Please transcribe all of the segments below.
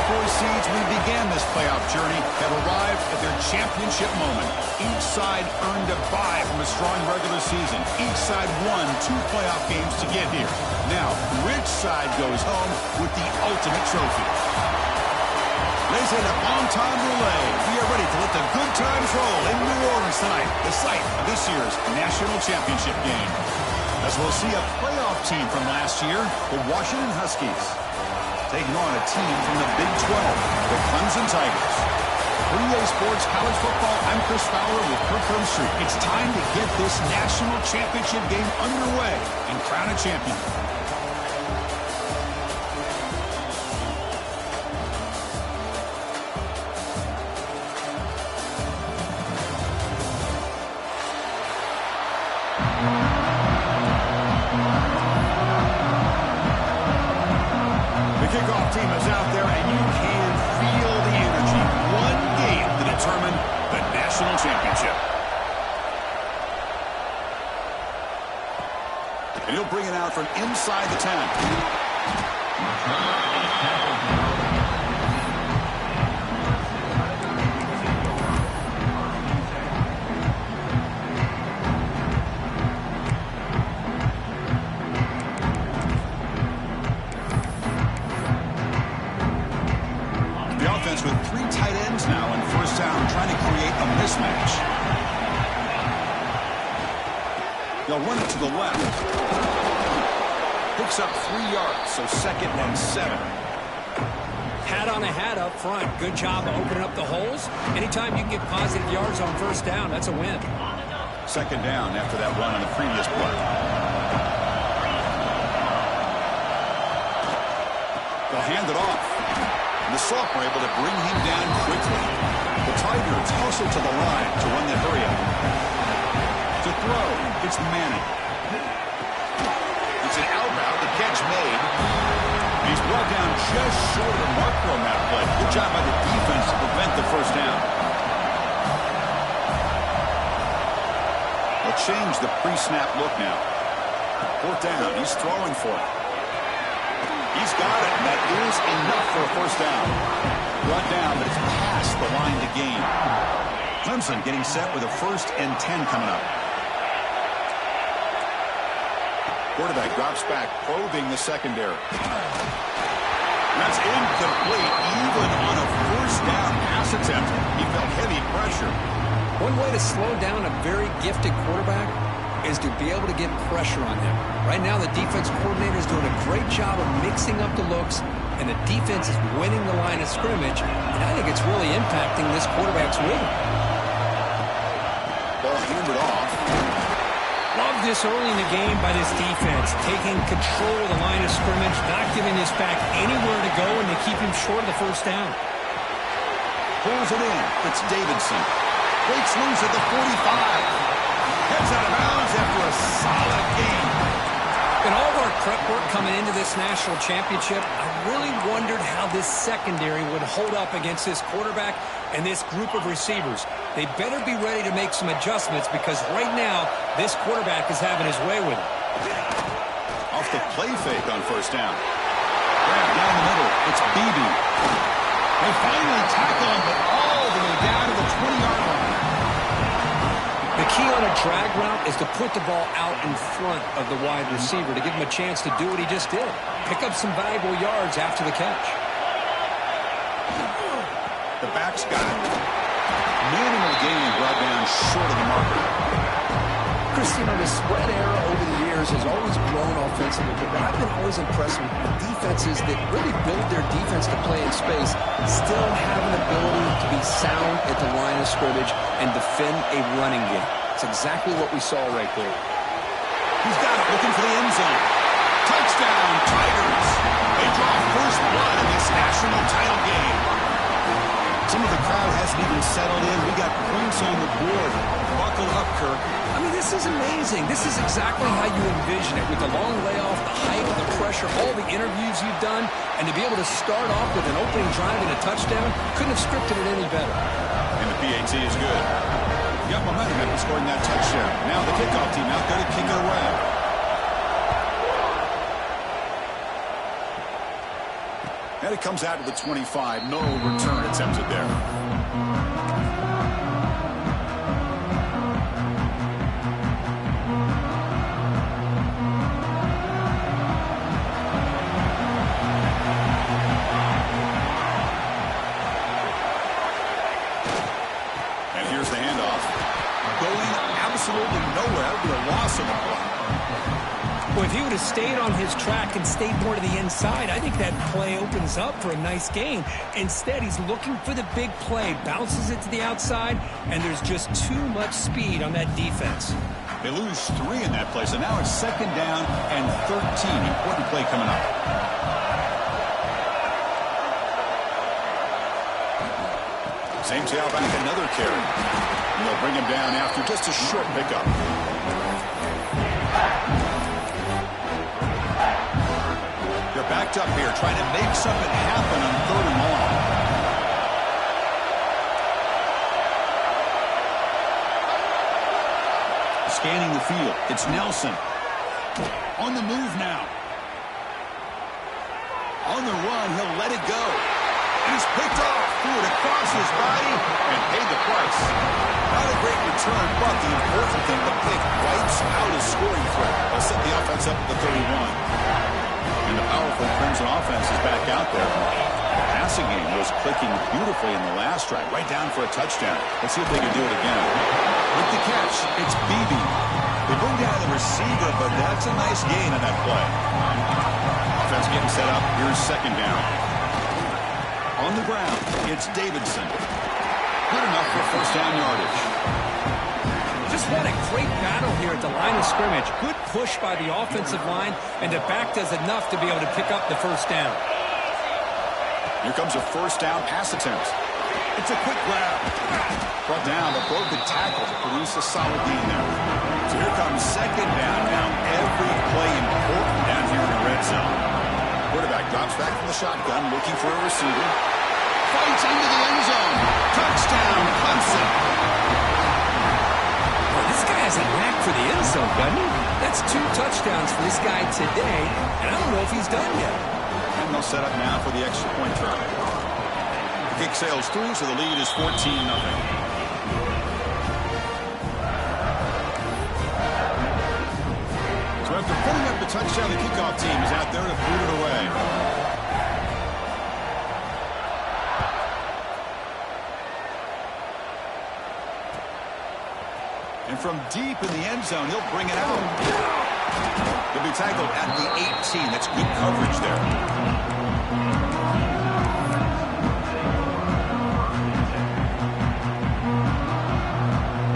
4 seeds we began this playoff journey have arrived at their championship moment. Each side earned a bye from a strong regular season. Each side won 2 playoff games to get here. Now, which side goes home with the ultimate trophy? Laissez le bon temps rouler. We are ready to let the good times roll in New Orleans tonight, the site of this year's national championship game. As we'll see a playoff team from last year, the Washington Huskies, taking on a team from the Big 12, the Clemson Tigers. For EA Sports College Football, I'm Chris Fowler with Kirk Street. It's time to get this national championship game underway and crown a champion. Kickoff team is out there, and you can feel the energy. One game to determine the national championship. And he'll bring it out from inside the 10. With 3 tight ends now in first down, trying to create a mismatch. They'll run it to the left. Picks up 3 yards, so 2nd and 7. Hat on a hat up front. Good job of opening up the holes. Anytime you can get positive yards on first down, that's a win. 2nd down after that run on the previous play. They'll hand it off. And the Sophomore able to bring him down quickly. The Tigers hustle to the line to run the hurry up. To throw, it's Manning. It's an out route, the catch made. He's brought down just short of the marker on that play. Good job by the defense to prevent the first down. They'll change the pre-snap look now. 4th down, he's throwing for it. He's got it, and that is enough for a first down. Brought down, but it's past the line to gain. Clemson getting set with a 1st and 10 coming up. Quarterback drops back, probing the secondary. That's incomplete, even on a first down pass attempt. He felt heavy pressure. One way to slow down a very gifted quarterback is to be able to get pressure on him. Right now, the defense coordinator is doing a great job of mixing up the looks, and the defense is winning the line of scrimmage, and I think it's really impacting this quarterback's rhythm. Ball handed off. Love this early in the game by this defense, taking control of the line of scrimmage, not giving this back anywhere to go, and they keep him short of the first down. Pulls it in. It's Davidson. Breaks loose at the 45. Heads out of bounds after a solid game. In all of our prep work coming into this national championship, I really wondered how this secondary would hold up against this quarterback and this group of receivers. They better be ready to make some adjustments because right now, this quarterback is having his way with it. Off the play fake on first down. Grab down the middle. It's Beebe. They finally tackle him, but all the way down to the 20-yard line. The key on a drag route is to put the ball out in front of the wide receiver to give him a chance to do what he just did. Pick up some valuable yards after the catch. The back's got it. Minimal gain brought down short of the marker. Christine, the spread era over the years has always grown offensively, but I've been always impressed with defenses that really build their defense to play in space, still have an ability to be sound at the line of scrimmage and defend a running game. It's exactly what we saw right there. He's got it, looking for the end zone. Touchdown, Tigers. They draw first blood in this national title game. Some of the crowd hasn't even settled in. We got points on the board. Buckle up, Kirk. I mean, this is amazing. This is exactly how you envision it, with the long layoff, the height, the pressure, all the interviews you've done, and to be able to start off with an opening drive and a touchdown, couldn't have scripted it any better. And the PAT is good. Got momentum after scoring that touchdown. Now the kickoff team out there to kick it away. And it comes out to the 25. No return attempted there. And here's the handoff. Going absolutely nowhere. That would be a loss of the play. Well, if he would have stayed on his track and stayed more to the inside, I think that play opens up for a nice gain. Instead, he's looking for the big play, bounces it to the outside, and there's just too much speed on that defense. They lose 3 in that play, so now it's 2nd down and 13. Important play coming up. Same tailback, another carry. And they'll bring him down after just a short pickup. They're backed up here, trying to make something happen on 3rd and long. Scanning the field, it's Nelson. On the move now. On the run, he'll let it go. And he's picked off, threw it across his body, and paid the price. Not a great return, but the important thing, the pick wipes out his scoring threat. They'll set the offense up at the 31. And the powerful Clemson offense is back out there. The passing game was clicking beautifully in the last drive, right down for a touchdown. Let's see if they can do it again. With the catch, it's Beebe. They bring down the receiver, but that's a nice gain on that play. Offense getting set up. Here's 2nd down. On the ground, it's Davidson. Good enough for 1st down yardage. Just what a great battle here at the line of scrimmage. Good push by the offensive line, and the back does enough to be able to pick up the 1st down. Here comes a 1st down pass attempt. It's a quick grab. Brought down, but broke the tackle to produce a solid gain there. So here comes 2nd down. Now every play important down here in the red zone. Quarterback drops back from the shotgun, looking for a receiver. Fights into the end zone. Touchdown, Clemson. Well, this guy has a knack for the end zone, doesn't he? That's 2 touchdowns for this guy today, and I don't know if he's done yet. And they'll set up now for the extra point try. The kick sails through, so the lead is 14-0. So after putting up the touchdown, the kickoff team is out there to boot it away. And from deep in the end zone, he'll bring it out. He'll be tackled at the 18. That's good coverage there.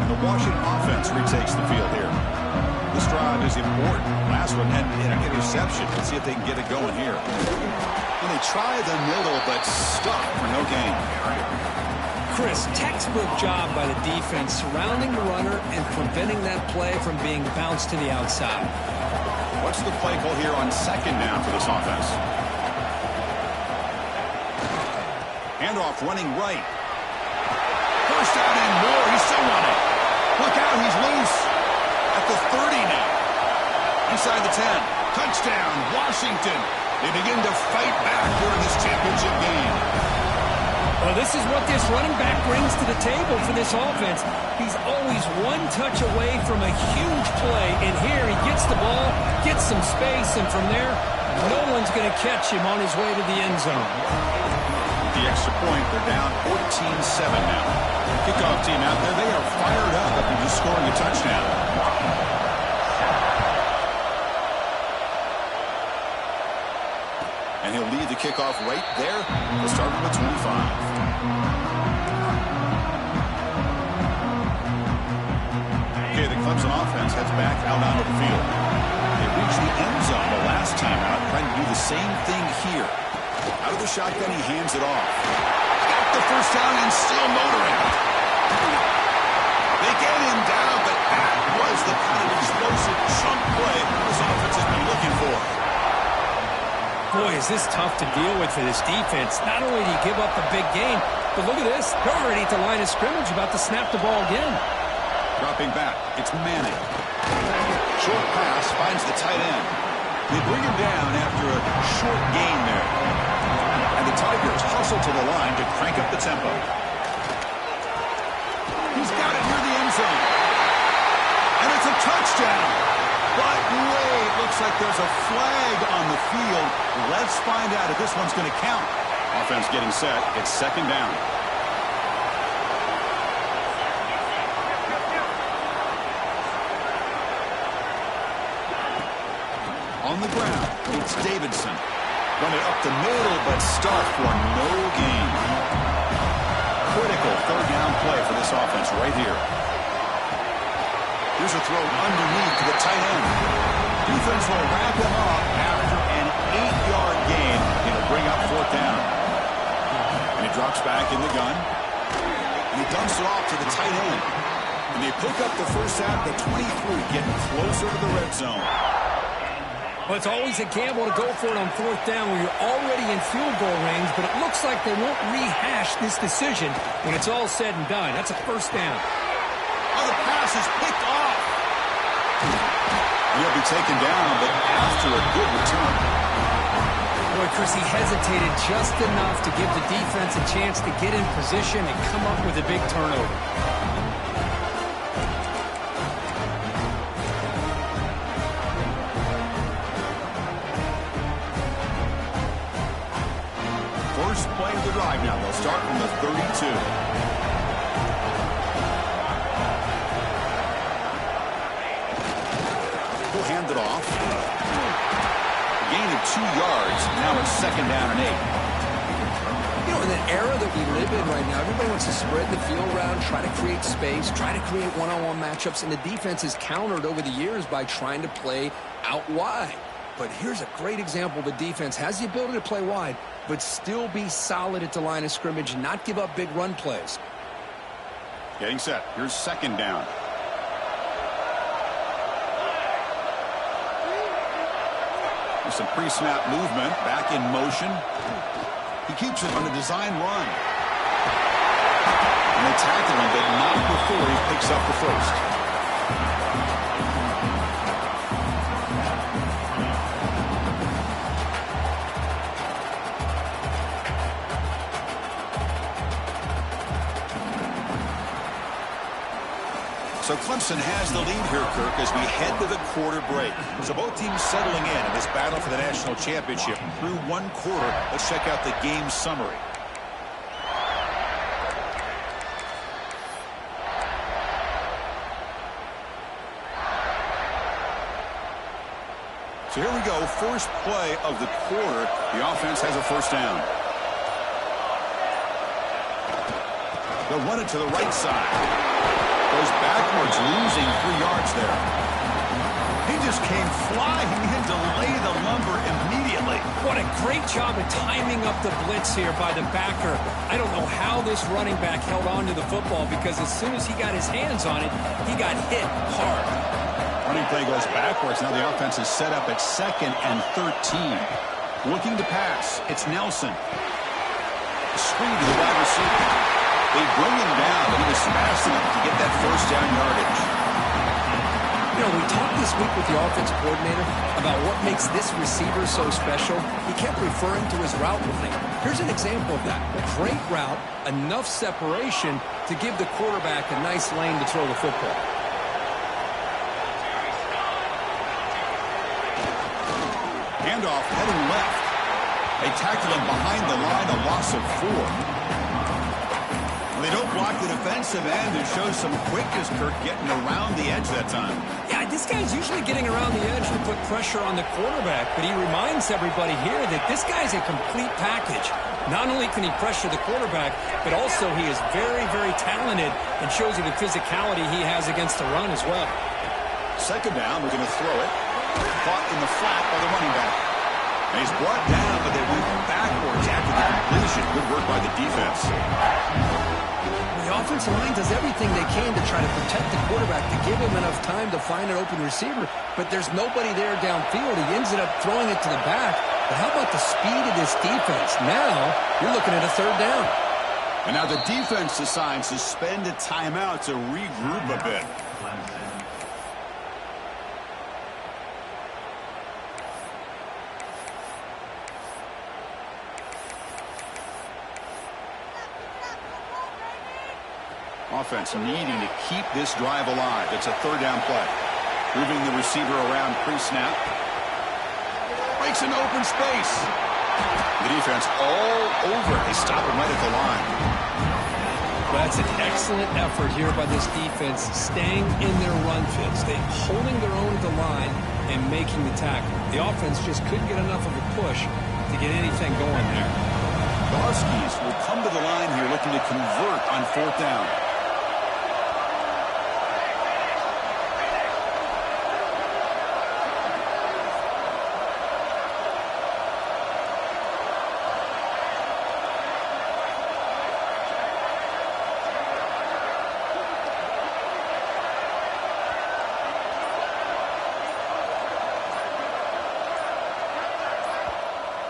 And the Washington offense retakes the field here. This drive is important. Last one had an interception. Let's see if they can get it going here. And they try the middle, but stuck for no gain. Chris, textbook job by the defense surrounding the runner and preventing that play from being bounced to the outside. What's the play call here on 2nd down for this offense? Handoff running right. 1st down and more. He's still running. Look out, he's loose. At the 30 now. Inside the 10. Touchdown, Washington. They begin to fight back during this championship game. Well, this is what this running back brings to the table for this offense. He's always one touch away from a huge play. And here he gets the ball, gets some space, and from there, no one's going to catch him on his way to the end zone. The extra point, they're down 14-7 now. Kickoff team out there, they are fired up after just scoring a touchdown. And he'll lead the kickoff right there. We'll start from the 25. Okay, the Clemson offense heads back out onto the field. They reached the end zone the last time out, trying to do the same thing here. Out of the shotgun, he hands it off. Got the 1st down and still motoring. They get him down, but that was the kind of explosive chunk play this offense has been looking for. Boy, is this tough to deal with for this defense. Not only do you give up a big gain, but look at this. They're already at the line of scrimmage, about to snap the ball again. Dropping back, it's Manning. Short pass finds the tight end. They bring him down after a short gain there. And the Tigers hustle to the line to crank up the tempo. He's got it near the end zone. And it's a touchdown. But wait, looks like there's a flag on the field. Let's find out if this one's going to count. Offense getting set. It's second down. On the ground, it's Davidson. Run it up the middle, but stuffed for no gain. Critical third down play for this offense right here. Here's a throw underneath to the tight end. Defense will wrap him up after an 8-yard gain. It'll bring up fourth down. And he drops back in the gun. And he dumps it off to the tight end. And they pick up the first down at the 23, getting closer to the red zone. Well, it's always a gamble to go for it on fourth down when you're already in field goal range, but it looks like they won't rehash this decision when it's all said and done. That's a first down. Oh, the pass is picked off. He'll be taken down, but after a good return. Boy, Chris, he hesitated just enough to give the defense a chance to get in position and come up with a big turnover. First play of the drive now. They'll start from the 32. He'll hand it off. A gain of 2 yards. Now it's second down and 8. You know, in the era that we live in right now, everybody wants to spread the field around, try to create space, try to create one-on-one matchups, and the defense is countered over the years by trying to play out wide. But here's a great example. The defense has the ability to play wide, but still be solid at the line of scrimmage and not give up big run plays. Getting set. Here's second down. There's some pre-snap movement. Back in motion. He keeps it on a design run. And they tackle him, but not before he picks up the first. So Clemson has the lead here, Kirk, as we head to the quarter break. So both teams settling in this battle for the national championship. Through one quarter, let's check out the game summary. So here we go, first play of the quarter. The offense has a first down. They'll run it to the right side. Goes backwards, losing 3 yards there. He just came flying in to lay the lumber immediately. What a great job of timing up the blitz here by the backer. I don't know how this running back held on to the football, because as soon as he got his hands on it, he got hit hard. Running play goes backwards. Now the offense is set up at 2nd and 13. Looking to pass. It's Nelson. Screen to the wide receiver. They bring him down, but he was fast enough to get that first down yardage. You know, we talked this week with the offensive coordinator about what makes this receiver so special. He kept referring to his route running. Here's an example of that. A great route, enough separation to give the quarterback a nice lane to throw the football. Handoff heading left. They tackle him behind the line, a loss of 4. They don't block the defensive end and show some quickness, Kirk, getting around the edge that time. Yeah, this guy's usually getting around the edge to put pressure on the quarterback, but he reminds everybody here that this guy's a complete package. Not only can he pressure the quarterback, but also he is very, very talented and shows you the physicality he has against the run as well. Second down, we're going to throw it. Caught in the flat by the running back. And he's brought down, but they went backwards after the completion. Good work by the defense. The offensive line does everything they can to try to protect the quarterback, to give him enough time to find an open receiver, but there's nobody there downfield. He ends up throwing it to the back. But how about the speed of this defense? Now you're looking at a third down. And now the defense decides to spend a timeout to regroup a bit. offense needing to keep this drive alive. It's a third down play. Moving the receiver around pre-snap. Breaks an open space. The defense all over. They stop him right at the line. That's an excellent effort here by this defense, staying in their run fits. They're holding their own at the line and making the tackle. The offense just couldn't get enough of a push to get anything going there. The Huskies will come to the line here looking to convert on fourth down.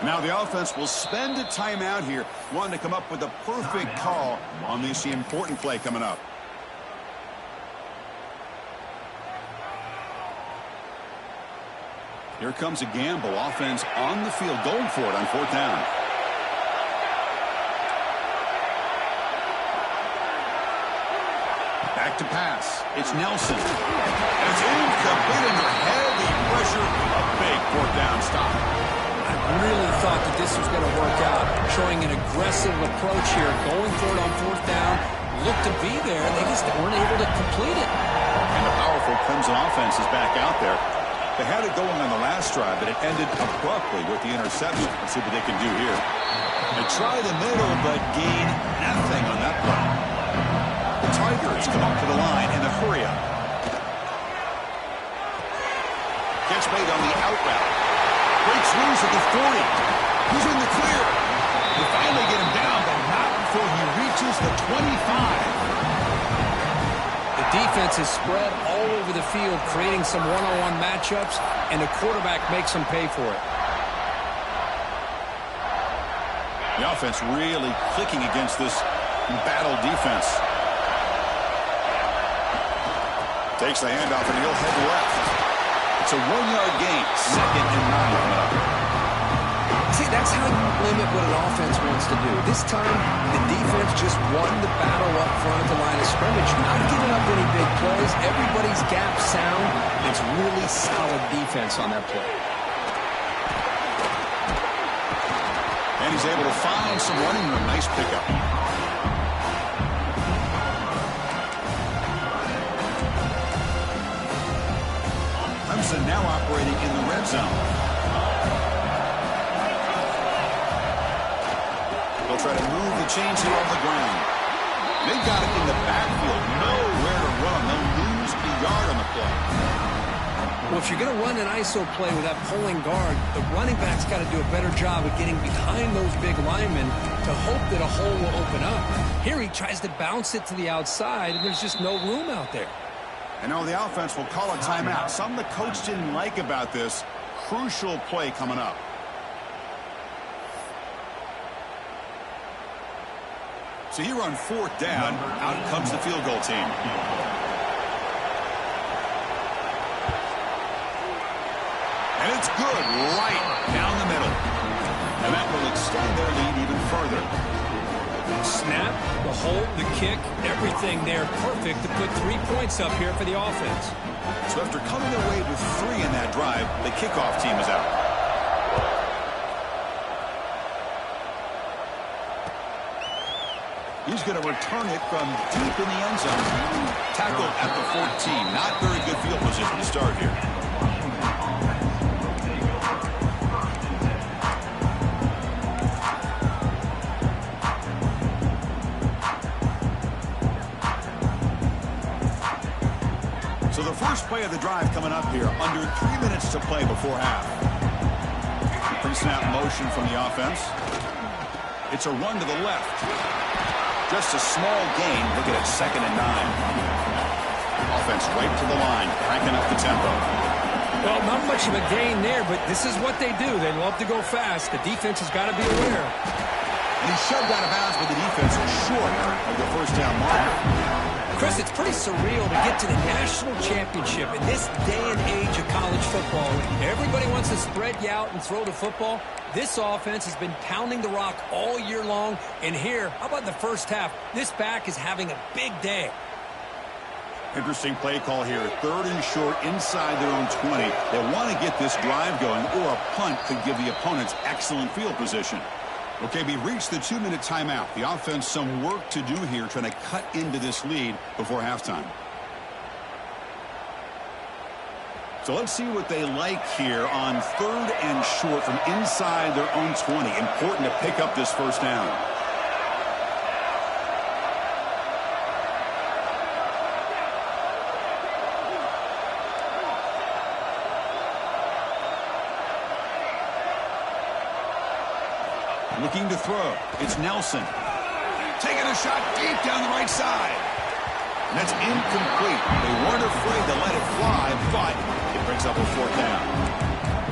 Now the offense will spend a timeout here, wanting to come up with a perfect call on this important play coming up. Here comes a gamble. Offense on the field, going for it on fourth down. Back to pass. It's Nelson. And it's incomplete under heavy pressure. A big fourth down stop. Really thought that this was going to work out, showing an aggressive approach here, going for it on fourth down, looked to be there, they just weren't able to complete it. And the powerful Clemson offense is back out there. They had it going on the last drive, but it ended abruptly with the interception. Let's see what they can do here. They try the middle, but gain nothing on that play. The Tigers come up to the line in the hurry-up. Catch made on the out route. Breaks loose at the 40. He's in the clear. They finally get him down, but not before he reaches the 25. The defense is spread all over the field, creating some one-on-one matchups, and the quarterback makes them pay for it. The offense really clicking against this battle defense. Takes the handoff, and he'll head left. It's a 1-yard gain, 2nd and 9 coming up. See, that's how you limit what an offense wants to do. This time, the defense just won the battle up front at the line of scrimmage, not giving up any big plays. Everybody's gap sound. It's really solid defense on that play. And he's able to find some running room. Nice pickup. Clemson now operating in the red zone. They'll try to move the chains here on the ground. They've got it in the backfield. Nowhere to run. They'll lose a yard on the play. Well, if you're going to run an ISO play with that pulling guard, the running back's got to do a better job of getting behind those big linemen to hope that a hole will open up. Here he tries to bounce it to the outside, and there's just no room out there. And now the offense will call a timeout. Something the coach didn't like about this crucial play coming up. So here on fourth down, out comes the field goal team. And it's good right down the middle. And that will extend their lead even further. Snap, the hold, the kick, everything there perfect to put 3 points up here for the offense. So after coming away with 3 in that drive, the kickoff team is out. He's going to return it from deep in the end zone. Tackled at the 14. Not very good field position to start here. So the first play of the drive coming up here, under 3 minutes to play before half. Pre-snap motion from the offense. It's a run to the left. Just a small gain. Look at it, 2nd and 9. Offense right to the line, cranking up the tempo. Well, not much of a gain there, but this is what they do. They love to go fast. The defense has got to be aware. And he shoved out of bounds with the defense short of the first down marker. Chris, it's pretty surreal to get to the national championship in this day and age of college football. Everybody wants to spread you out and throw the football. This offense has been pounding the rock all year long. And here, how about the first half? This back is having a big day. Interesting play call here. 3rd and short inside their own 20. They want to get this drive going, or a punt could give the opponents excellent field position. Okay, we reached the 2-minute timeout. The offense some work to do here, trying to cut into this lead before halftime. So let's see what they like here on 3rd and short from inside their own 20. Important to pick up this first down. Looking to throw. It's Nelson. Taking a shot deep down the right side. And that's incomplete. They weren't afraid to let it fly, but it brings up a 4th down.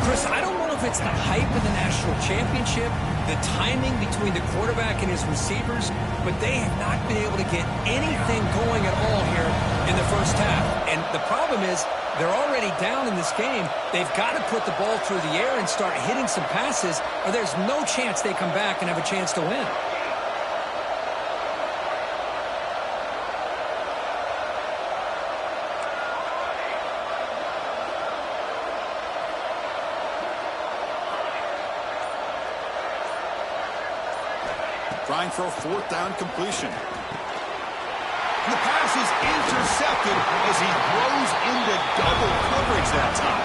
Chris, I don't know if it's the hype of the national championship, the timing between the quarterback and his receivers, but they have not been able to get anything going at all here in the first half. And the problem is they're already down in this game. They've got to put the ball through the air and start hitting some passes, or there's no chance they come back and have a chance to win. Trying for a 4th down completion. The pass is intercepted as he throws into double coverage that time.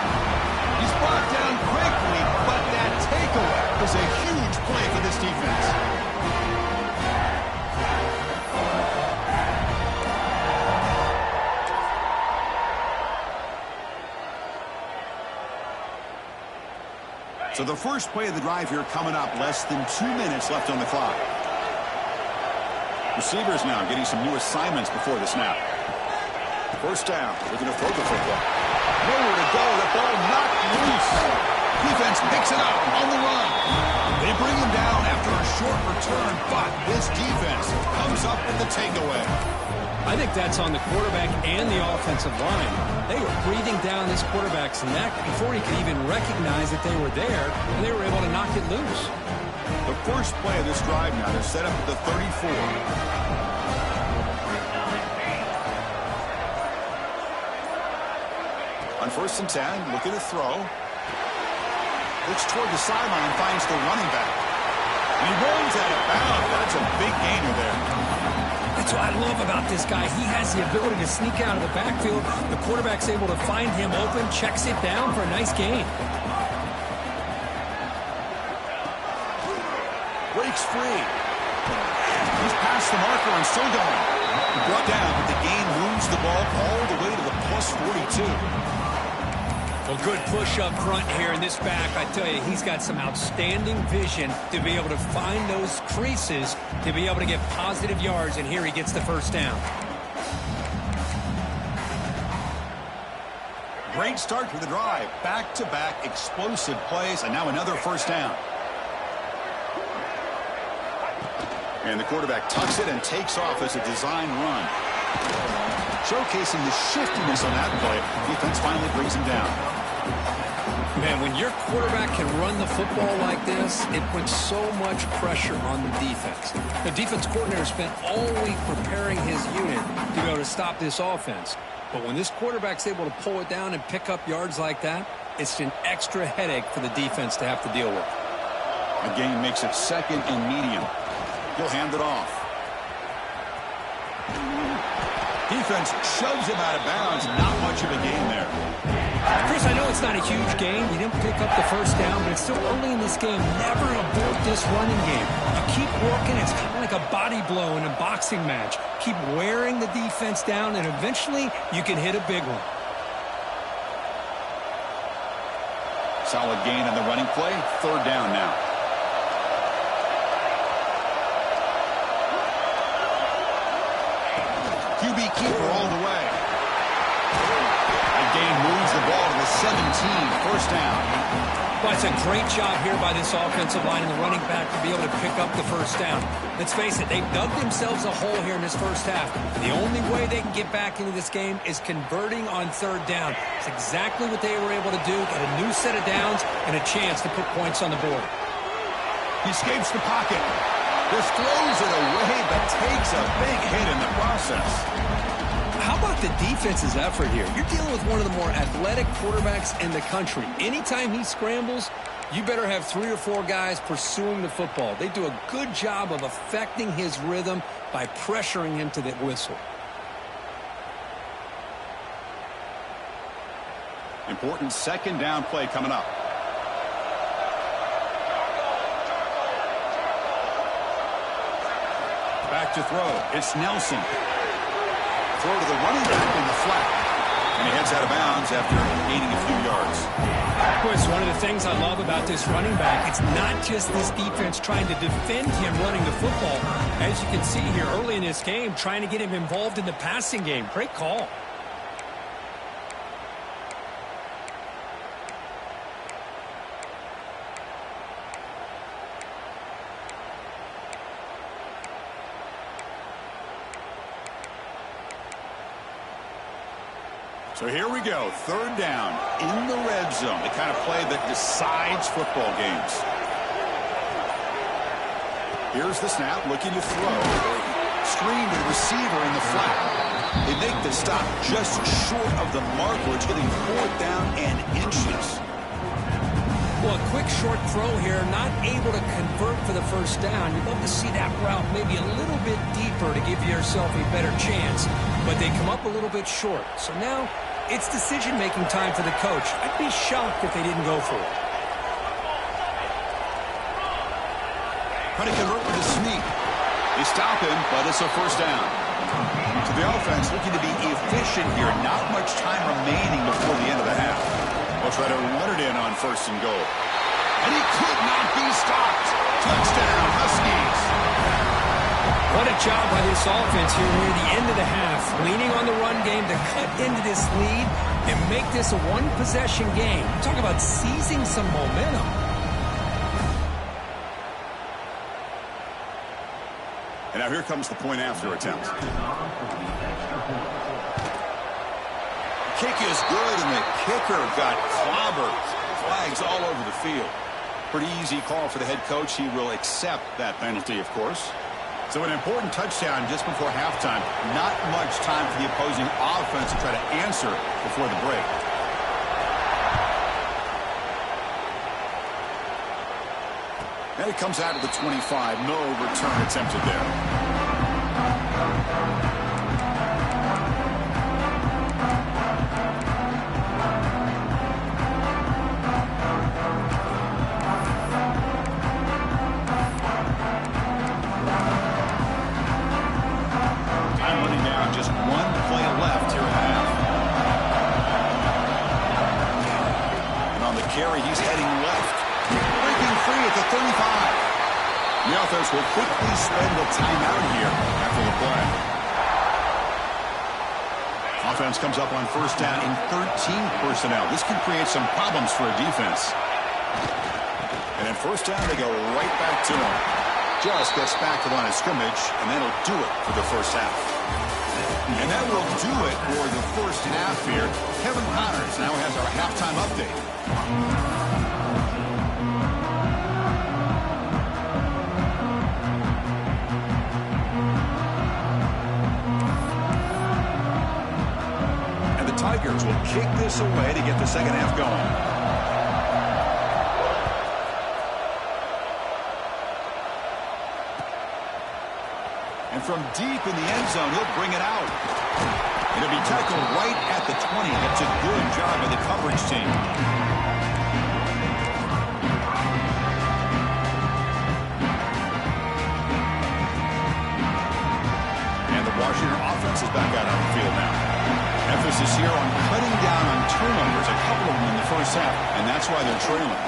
He's brought down quickly, but that takeaway was a huge play for this defense. So the first play of the drive here coming up, less than 2 minutes left on the clock. Receivers now getting some new assignments before the snap. First down. They're going to throw the football. Nowhere to go. The ball knocked loose. Defense picks it up on the run. They bring him down after a short return, but this defense comes up with the takeaway. I think that's on the quarterback and the offensive line. They were breathing down this quarterback's neck before he could even recognize that they were there, and they were able to knock it loose. The first play of this drive now, they're set up at the 34. On 1st and 10, looking to throw. Looks toward the sideline, finds the running back. And he rolls out of bounds. That's a big gainer there. That's what I love about this guy. He has the ability to sneak out of the backfield. The quarterback's able to find him open, checks it down for a nice gain. Breaks free. He's past the marker and still going. Brought down, but the gain moves the ball all the way to the plus 42. Well, good push up front here in this back. I tell you, he's got some outstanding vision to be able to find those creases, to be able to get positive yards, and here he gets the first down. Great start to the drive. Back-to-back explosive plays, and now another first down. And the quarterback tucks it and takes off as a design run. Showcasing the shiftiness on that play. Defense finally brings him down. Man, when your quarterback can run the football like this, it puts so much pressure on the defense. The defense coordinator spent all week preparing his unit to be able to stop this offense. But when this quarterback's able to pull it down and pick up yards like that, it's an extra headache for the defense to have to deal with. The game makes it 2nd and medium. He'll hand it off. Defense shoves him out of bounds. Not much of a gain there. Chris, I know it's not a huge gain. You didn't pick up the first down, but it's still early in this game. Never abort this running game. You keep working. It's kind of like a body blow in a boxing match. Keep wearing the defense down, and eventually you can hit a big one. Solid gain on the running play. 3rd down now. QB keeper all the way. That gain moves the ball to the 17. First down. Well, it's a great job here by this offensive line and the running back to be able to pick up the first down. Let's face it, they've dug themselves a hole here in this first half. The only way they can get back into this game is converting on 3rd down. It's exactly what they were able to do. Get a new set of downs and a chance to put points on the board. He escapes the pocket. Just throws it away, but takes a big hit in the process. How about about the defense's effort here? You're dealing with one of the more athletic quarterbacks in the country. Anytime he scrambles, you better have 3 or 4 guys pursuing the football. They do a good job of affecting his rhythm by pressuring him to the whistle. Important second down play coming up. Back to throw. It's Nelson. Throw to the running back in the flat. And he heads out of bounds after gaining a few yards. Boy, it's one of the things I love about this running back. It's not just this defense trying to defend him running the football. As you can see here early in this game, trying to get him involved in the passing game. Great call. So here we go, third down in the red zone, the kind of play that decides football games. Here's the snap, looking to throw. Screen to the receiver in the flat. They make the stop just short of the mark, where it's getting 4th down and inches. Well, a quick short throw here, not able to convert for the first down. You'd love to see that route maybe a little bit deeper to give yourself a better chance, but they come up a little bit short. So now it's decision-making time for the coach. I'd be shocked if they didn't go for it. Trying to convert with a sneak. They stop him, but it's a first down. So the offense looking to be efficient here. Not much time remaining before the end of the half. They'll try to run it in on 1st and goal. And he could not be stopped. Touchdown, Huskies. What a job by this offense here near the end of the half. Leaning on the run game to cut into this lead and make this a one-possession game. Talk about seizing some momentum. And now here comes the point after attempt. Kick is good, and the kicker got clobbered. Flags all over the field. Pretty easy call for the head coach. He will accept that penalty, of course. So an important touchdown just before halftime. Not much time for the opposing offense to try to answer before the break. And it comes out of the 25. No return attempted there. Carry, he's heading left. Breaking free at the 35. The offense will quickly spend a timeout here after the play. Offense comes up on 1st down in 13 personnel. This can create some problems for a defense. And then 1st down, they go right back to him. Just gets back to the line of scrimmage, and that'll do it for the first half. And that will do it for the first half here. Kevin Connors now has our halftime update. And the Tigers will kick this away to get the second half going. And from deep in the end zone, he'll bring it out. It'll be tackled right at the 20. That's a good job by the coverage team. And the Washington offense is back out on the field now. Emphasis here on cutting down on turnovers, a couple of them in the first half, and that's why they're trailing.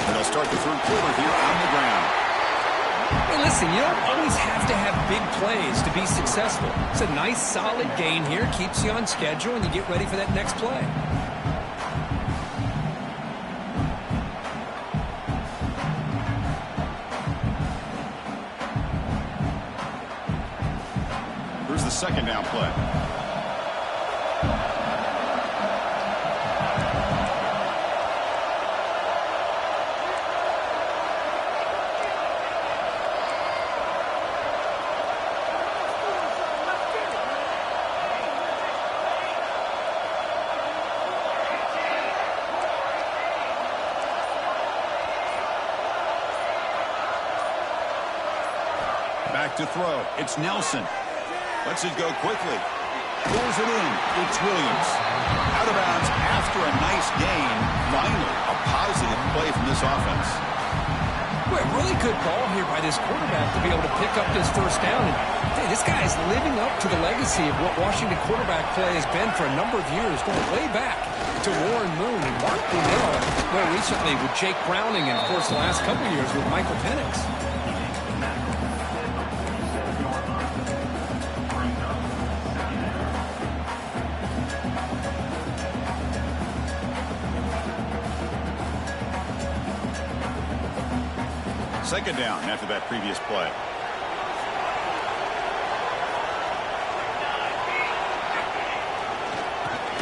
And they'll start the 3rd quarter here on the ground. Hey, listen, you don't always have to have big plays to be successful. It's a nice, solid gain here. Keeps you on schedule, and you get ready for that next play. Here's the second down play. to throw. It's Nelson. Lets it go quickly. Pulls it in. It's Williams. Out of bounds after a nice gain. Finally, a positive play from this offense. Boy, really good ball here by this quarterback to be able to pick up this first down. And hey, this guy is living up to the legacy of what Washington quarterback play has been for a number of years, going way back to Warren Moon and Mark Brunell, and more recently with Jake Browning, and of course the last couple of years with Michael Penix. Second down after that previous play.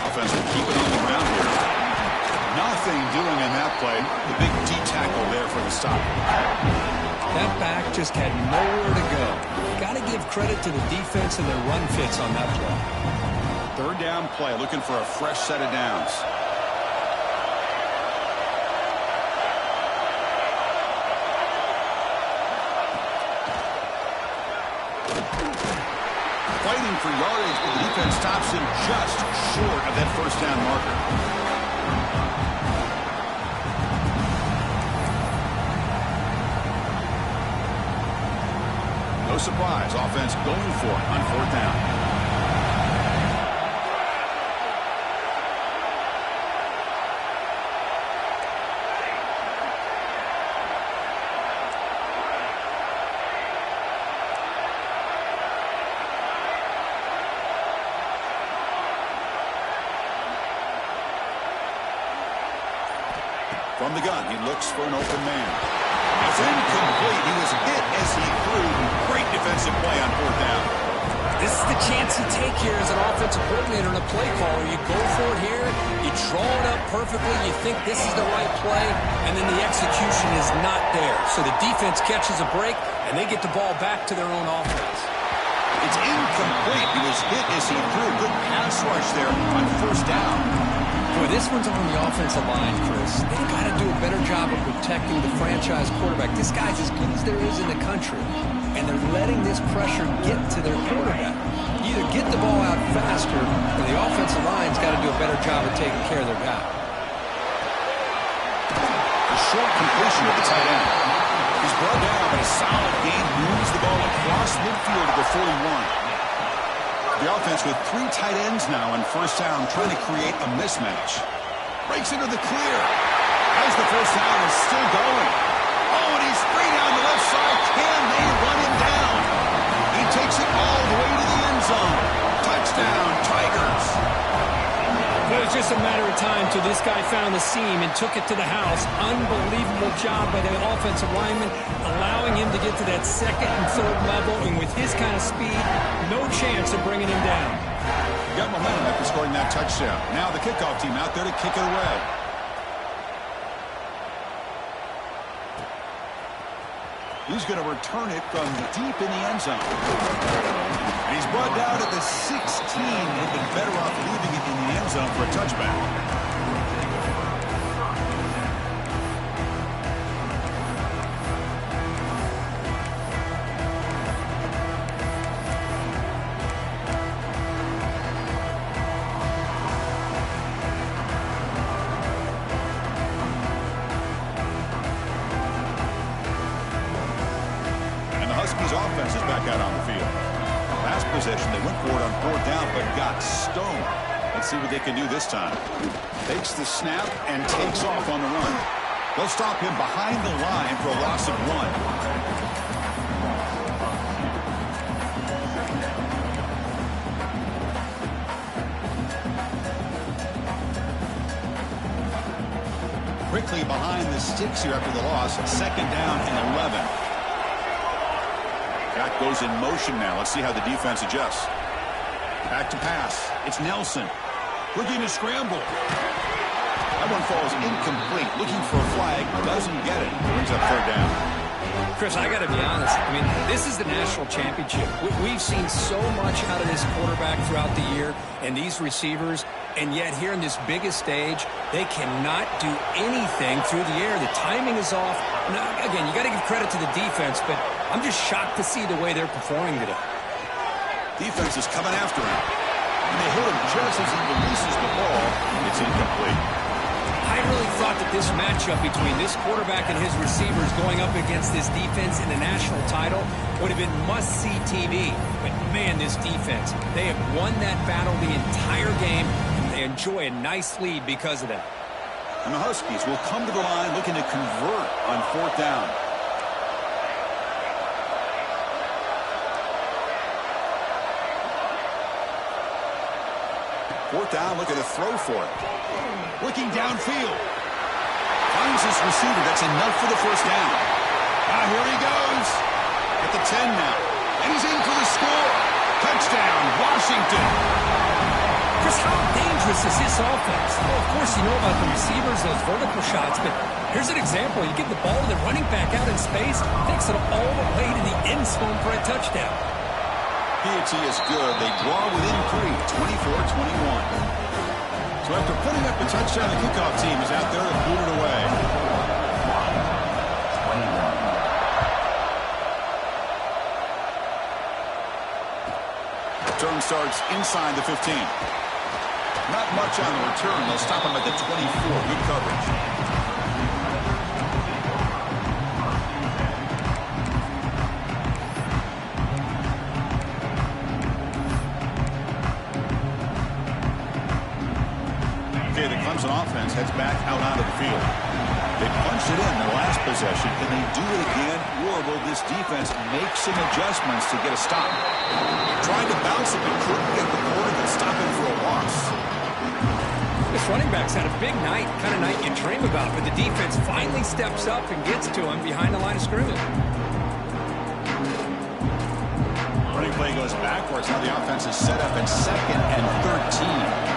Offense will keep it on the ground here. Nothing doing in that play. The big D tackle there for the stop. That back just had nowhere to go. Got to give credit to the defense and their run fits on that play. Third down play, looking for a fresh set of downs. Fighting for yardage, but the defense stops him just short of that first down marker. No surprise, offense going for it on fourth down. From the gun, he looks for an open man. It's incomplete. He was hit as he threw. Great defensive play on fourth down. This is the chance you take here as an offensive coordinator and a play caller. You go for it here, you draw it up perfectly, you think this is the right play, and then the execution is not there. So the defense catches a break, and they get the ball back to their own offense. It's incomplete. He was hit as he threw. Good pass rush there on first down. Boy, this one's on the offensive line, Chris. They've got to do a better job of protecting the franchise quarterback. This guy's as good as there is in the country, and they're letting this pressure get to their quarterback. Either get the ball out faster, or the offensive line's got to do a better job of taking care of their guy. A short completion of the tight end. He's brought down, but a solid gain moves the ball across midfield to the 41. The offense with three tight ends now on first down, trying to create a mismatch. Breaks into the clear. As the first down is still going. Oh, and he's free down the left side. Can they run him down? He takes it all the way to the end zone. Touchdown, Tigers. It was just a matter of time till this guy found the seam and took it to the house. Unbelievable job by the offensive lineman, allowing him to get to that second and third level, and with his kind of speed, no chance of bringing him down. Got momentum after scoring that touchdown. Now the kickoff team out there to kick it away. He's going to return it from deep in the end zone. And he's brought down at the 16. They've been better off leaving it in the end zone for a touchback. Huskies offense is back out on the field. Last possession, they went for it on fourth down, but got stoned. Let's see what they can do this time. Takes the snap and takes off on the run. They'll stop him behind the line for a loss of 1. Quickly behind the sticks here after the loss. Second down and 11. That goes in motion now. Let's see how the defense adjusts. Back to pass. It's Nelson. Looking to scramble. That one falls incomplete. Looking for a flag. Doesn't get it. Brings up third down. Chris, I got to be honest. I mean, this is the national championship. We've seen so much out of this quarterback throughout the year and these receivers, and yet here in this biggest stage, they cannot do anything through the air. The timing is off. Now, again, you got to give credit to the defense, but I'm just shocked to see the way they're performing today. Defense is coming after him. And they hit him just as he releases the ball. It's incomplete. I really thought that this matchup between this quarterback and his receivers going up against this defense in the national title would have been must-see TV. But, man, this defense, they have won that battle the entire game, and they enjoy a nice lead because of that. And the Huskies will come to the line looking to convert on 4th down. Fourth down, looking to throw for it. Looking downfield. Finds his receiver. That's enough for the first down. Here he goes. At the 10 now. And he's in for the score. Touchdown, Washington. Chris, how dangerous is this offense? Well, of course, you know about the receivers, those vertical shots, but here's an example. You get the ball to the running back out in space, takes it all the way to the end zone for a touchdown. P.A.T. is good. They draw within 3, 24-21. So after putting up a touchdown, the kickoff team is out there to boot it away. Return starts inside the 15. Not much on the return. They'll stop him at the 24. Good coverage. Okay, the Clemson offense heads back out onto the field. They punched it in their last possession. Can they do it again, or will this defense make some adjustments to get a stop? Trying to bounce it, but couldn't get the quarterback, stop him for a loss. This running back's had a big night, kind of night you dream about, but the defense finally steps up and gets to him behind the line of scrimmage. Running play goes backwards. Now the offense is set up in 2nd and 13.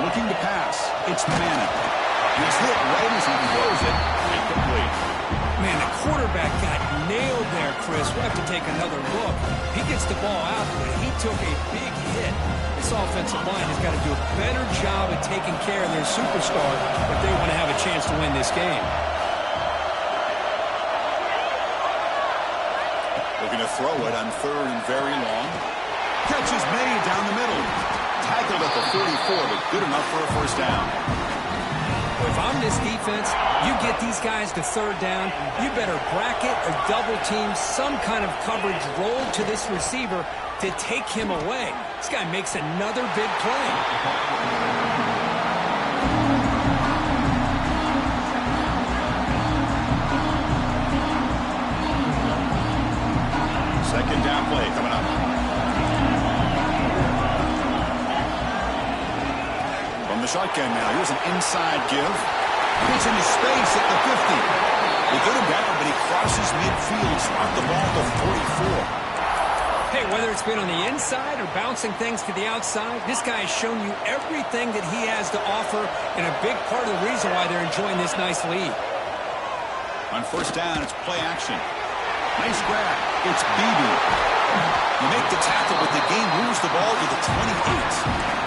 Looking to pass. It's Manning. He's hit right as he throws it. Incomplete. Man, the quarterback got nailed there, Chris. We'll have to take another look. He gets the ball out, but he took a big hit. This offensive line has got to do a better job of taking care of their superstar if they want to have a chance to win this game. Looking to throw it on 3rd and very long. Catch is made down the middle. Tackled at the 44, but good enough for a first down. Well, if I'm this defense, you get these guys to 3rd down, you better bracket or double team some kind of coverage roll to this receiver to take him away. This guy makes another big play. 2nd down play coming up. The shotgun now. Here's an inside give. Gets into space at the 50. They get him down, but he crosses midfield. Dropped the ball to 44. Hey, whether it's been on the inside or bouncing things to the outside, this guy has shown you everything that he has to offer, and a big part of the reason why they're enjoying this nice lead. On 1st down, it's play action. Nice grab. It's Beebe. You make the tackle, but the game moves the ball to the 28.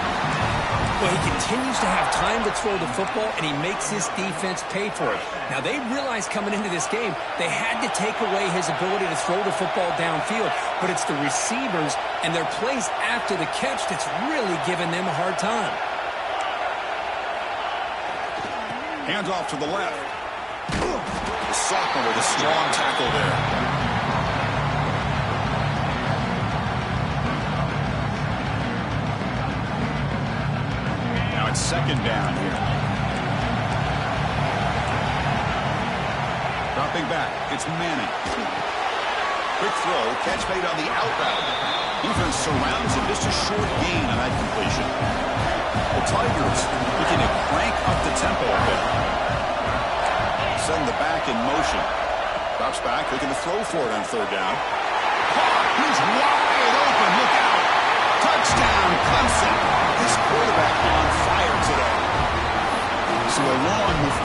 Well, he continues to have time to throw the football, and he makes his defense pay for it. Now, they realized coming into this game they had to take away his ability to throw the football downfield, but it's the receivers and their plays after the catch that's really giving them a hard time. Hands off to the left. The sophomore with a strong tackle there. It's 2nd down here. Dropping back, it's Manning. Quick throw, catch made on the out route. Defense surrounds him, just a short gain on that completion. The Tigers looking to crank up the tempo a bit. Send the back in motion. Drops back, looking to throw for it on 3rd down. He's wide open, look out. Touchdown, Clemson. This quarterback on fire today. So a long move.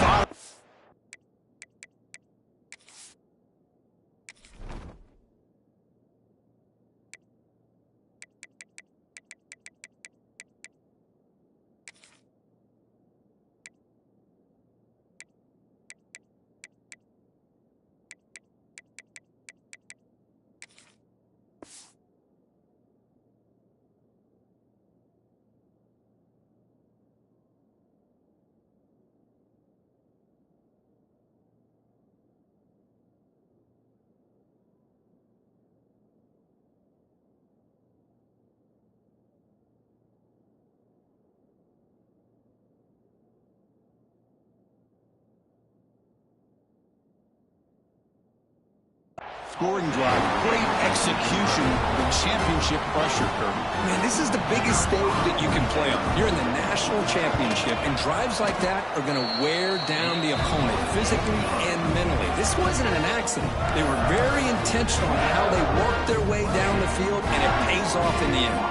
scoring drive. Great execution. The championship pressure, Kirby. Man, this is the biggest stage that you can play on. You're in the national championship, and drives like that are going to wear down the opponent physically and mentally. This wasn't an accident. They were very intentional on how they worked their way down the field, and it pays off in the end.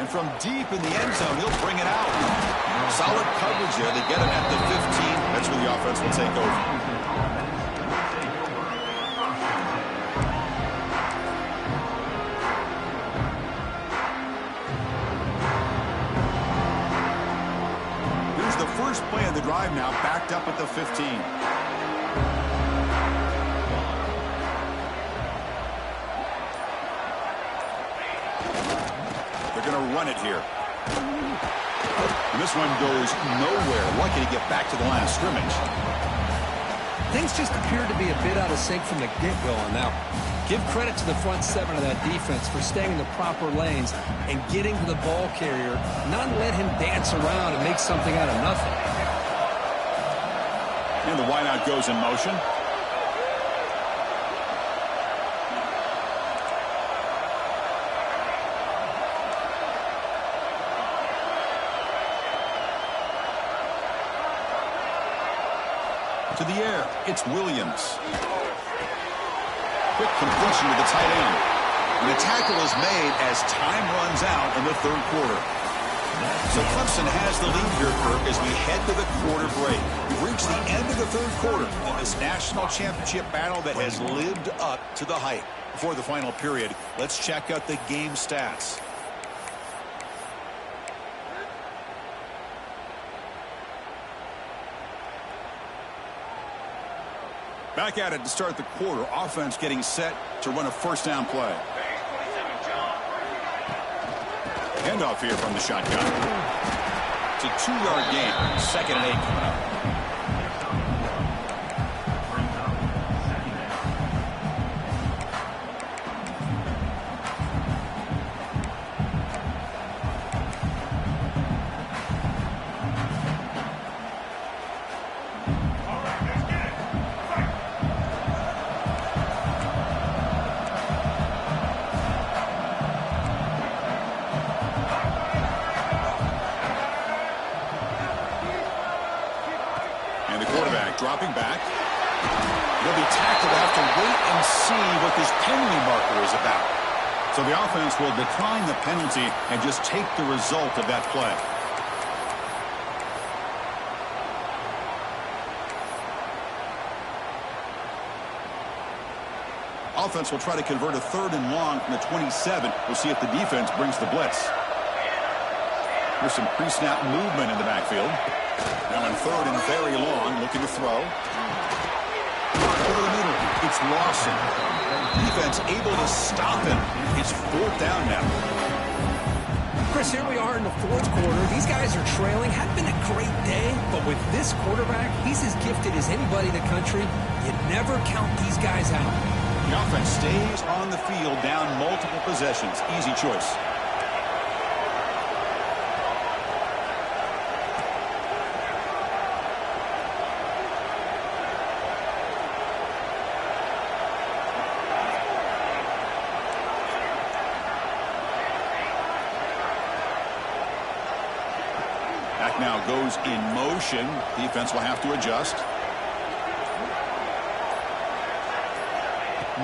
And from deep in the end zone, he'll bring it out. Solid coverage there. They get him at the 15. That's where the offense will take over. Here's the first play of the drive now, backed up at the 15. Run it here. And this one goes nowhere. Lucky to get back to the line of scrimmage. Things just appeared to be a bit out of sync from the get-go on that one. Give credit to the front seven of that defense for staying in the proper lanes and getting to the ball carrier, not let him dance around and make something out of nothing. And the wideout goes in motion. To the air, it's Williams. Quick completion to the tight end. And the tackle is made as time runs out in the third quarter. So Clemson has the lead here, Kirk, as we head to the quarter break. We've reached the end of the third quarter in this national championship battle that has lived up to the hype. Before the final period, let's check out the game stats. Back at it to start the quarter. Offense getting set to run a first down play. Handoff here from the shotgun. It's a 2-yard gain. 2nd and 8 coming up. Dropping back. They'll be tackled. They'll have to wait and see what this penalty marker is about. So the offense will decline the penalty and just take the result of that play. Offense will try to convert a 3rd and long from the 27. We'll see if the defense brings the blitz. Here's some pre-snap movement in the backfield. Now in 3rd and very long, looking to throw. Over the middle, it's Lawson. Defense able to stop him. It's 4th down now. Chris, here we are in the 4th quarter. These guys are trailing. Hadn't been a great day, but with this quarterback, he's as gifted as anybody in the country. You never count these guys out. The offense stays on the field down multiple possessions. Easy choice. Now goes in motion. Defense will have to adjust.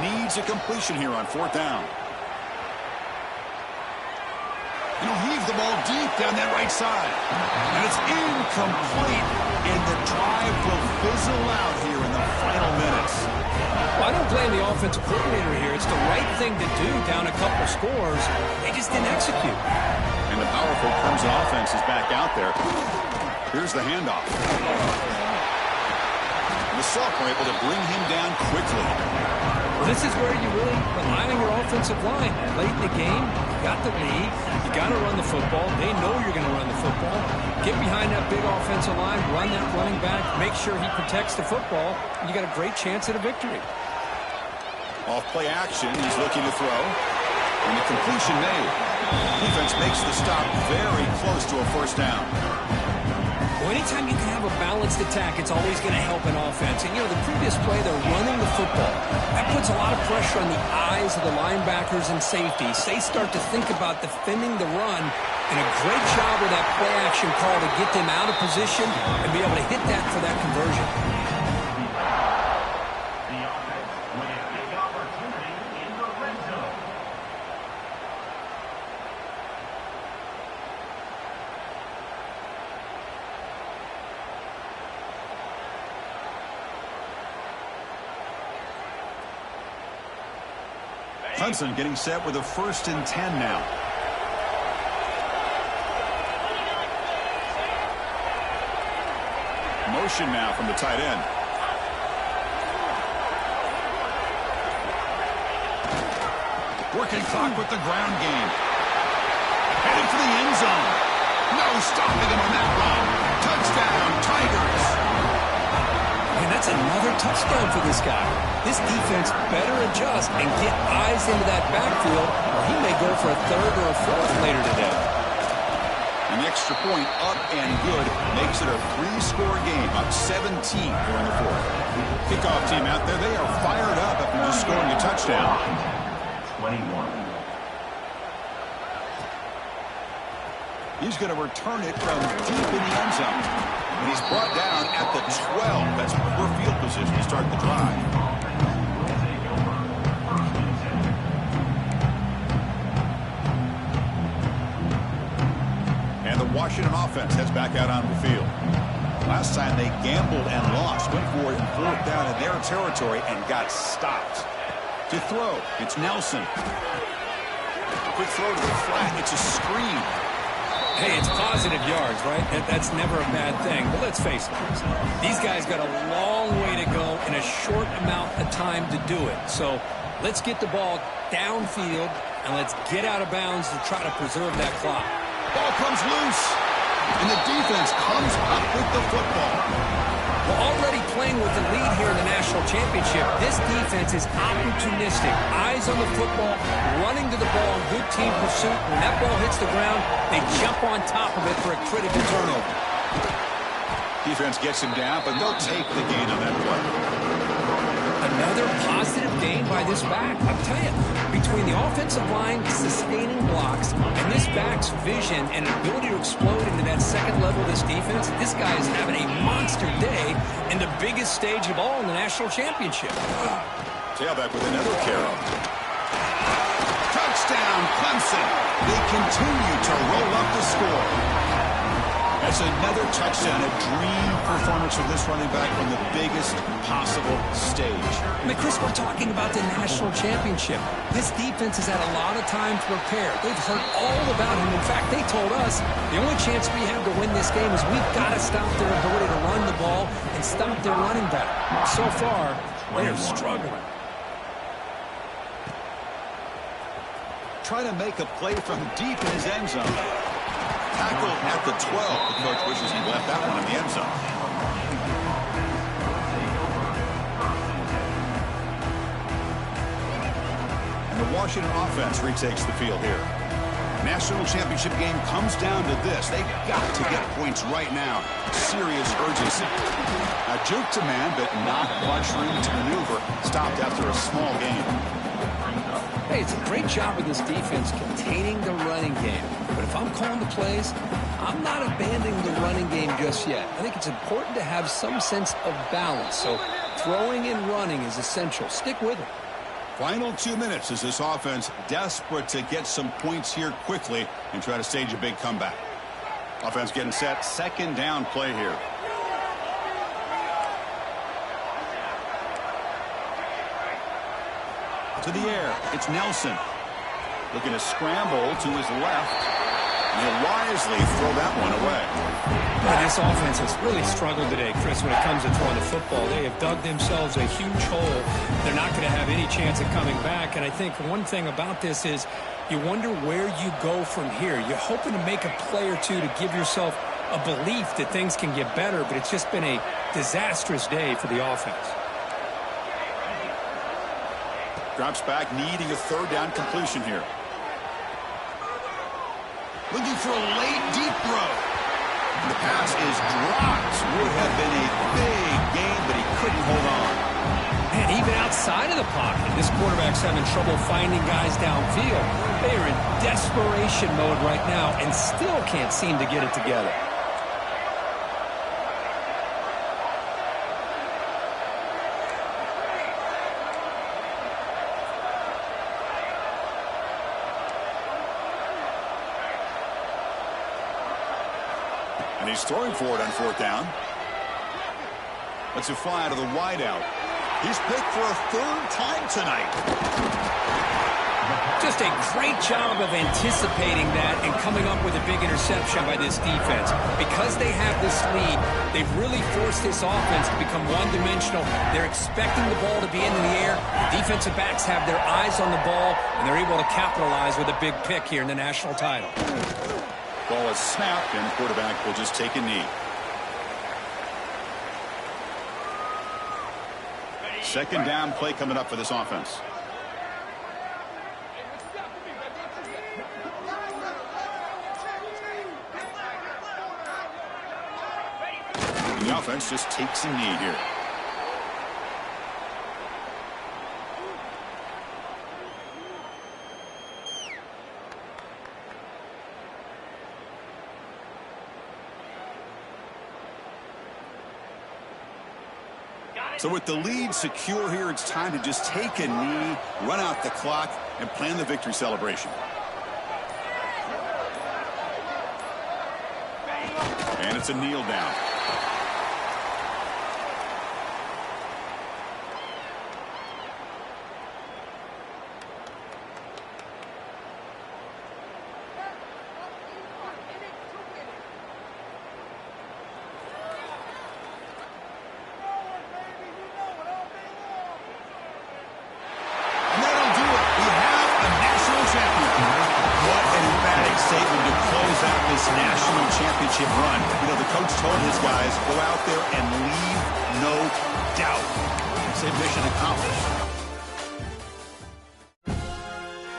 Needs a completion here on 4th down. He'll heave the ball deep down that right side. And it's incomplete. And the drive will fizzle out here in the final minutes. Well, I don't blame the offensive coordinator here. It's the right thing to do down a couple scores. They just didn't execute. And the powerful Clemson offense is back out there. Here's the handoff. The Sock were able to bring him down quickly. Well, this is where you really rely on your offensive line. Late in the game, you got the lead. You got to run the football. They know you're going to run the football. Get behind that big offensive line, run that running back, make sure he protects the football, and you got a great chance at a victory. Off play action, he's looking to throw. And the completion made. Defense makes the stop very close to a first down. Well, anytime you can have a balanced attack, it's always going to help an offense. And, you know, the previous play, they're running the football. That puts a lot of pressure on the eyes of the linebackers and safeties. They start to think about defending the run, and a great job with that play-action call to get them out of position and be able to hit that for that conversion. Clemson getting set with a 1st and 10 now. Motion now from the tight end. Working clock with the ground game. Headed for the end zone. No stopping him on that run. Touchdown, Tigers. And that's another touchdown for this guy. This defense better adjust and get eyes into that backfield, or he may go for a 3rd or a 4th later today. An extra point up and good makes it a 3-score game, up 17 during the 4th. Kickoff team out there, they are fired up after just scoring a touchdown. 21. He's going to return it from deep in the end zone. And he's brought down at the 12. That's poor field position to start the drive. And the Washington offense heads back out on the field. Last time they gambled and lost. Went for it in 4th down in their territory and got stopped. To throw, it's Nelson. Quick throw to the flat. It's a screen. Hey, it's positive yards, right? That's never a bad thing. But let's face it, these guys got a long way to go in a short amount of time to do it. So let's get the ball downfield, and let's get out of bounds to try to preserve that clock. Ball comes loose, and the defense comes up with the football. Well, already playing with the lead here in the national championship, this defense is opportunistic. Eyes on the football, running to the ball, good team pursuit. When that ball hits the ground, they jump on top of it for a critical turnover. Defense gets him down, but they'll take the gain on that play. Another positive gain by this back. I'll tell you, between the offensive line sustaining blocks and this back's vision and ability to explode into that second level of this defense, this guy is having a monster day in the biggest stage of all in the national championship. Tailback with another carry. Touchdown, Clemson. They continue to roll up the score. That's another touchdown, a dream performance for this running back on the biggest possible stage. I mean, Chris, we're talking about the national championship. This defense has had a lot of time to prepare. They've heard all about him. In fact, they told us the only chance we have to win this game is we've got to stop their ability to run the ball and stop their running back. So far, they are struggling. Trying to make a play from deep in his end zone. Tackle at the 12. The coach wishes he left that one in the end zone. And the Washington offense retakes the field here. National championship game comes down to this. They've got to get points right now. Serious urgency. A juke to man, but not much room to maneuver. Stopped after a small gain. Hey, it's a great job with this defense containing the running game. But if I'm calling the plays, I'm not abandoning the running game just yet. I think it's important to have some sense of balance. So throwing and running is essential. Stick with it. Final 2 minutes as this offense desperate to get some points here quickly and try to stage a big comeback. Offense getting set. 2nd down play here. To the air, it's Nelson. Looking to scramble to his left. And he'll wisely throw that one away. Boy, this offense has really struggled today, Chris, when it comes to throwing the football. They have dug themselves a huge hole. They're not going to have any chance of coming back. And I think one thing about this is you wonder where you go from here. You're hoping to make a play or two to give yourself a belief that things can get better, but it's just been a disastrous day for the offense. Drops back, needing a 3rd down completion here. Looking for a late deep throw. The pass is dropped. Would have been a big gain, but he couldn't hold on. And even outside of the pocket, this quarterback's having trouble finding guys downfield. They are in desperation mode right now and still can't seem to get it together. And he's throwing for it on fourth down. Let's it fly out of the wideout. He's picked for a third time tonight. Just a great job of anticipating that and coming up with a big interception by this defense. Because they have this lead, they've really forced this offense to become one-dimensional. They're expecting the ball to be in the air. The defensive backs have their eyes on the ball, and they're able to capitalize with a big pick here in the national title. Ball is snapped, and the quarterback will just take a knee. Second down play coming up for this offense. And the offense just takes a knee here. So with the lead secure here, it's time to just take a knee, run out the clock, and plan the victory celebration. And it's a kneel down. Statement to close out this national championship run. You know, the coach told his guys, go out there and leave no doubt. Say mission accomplished.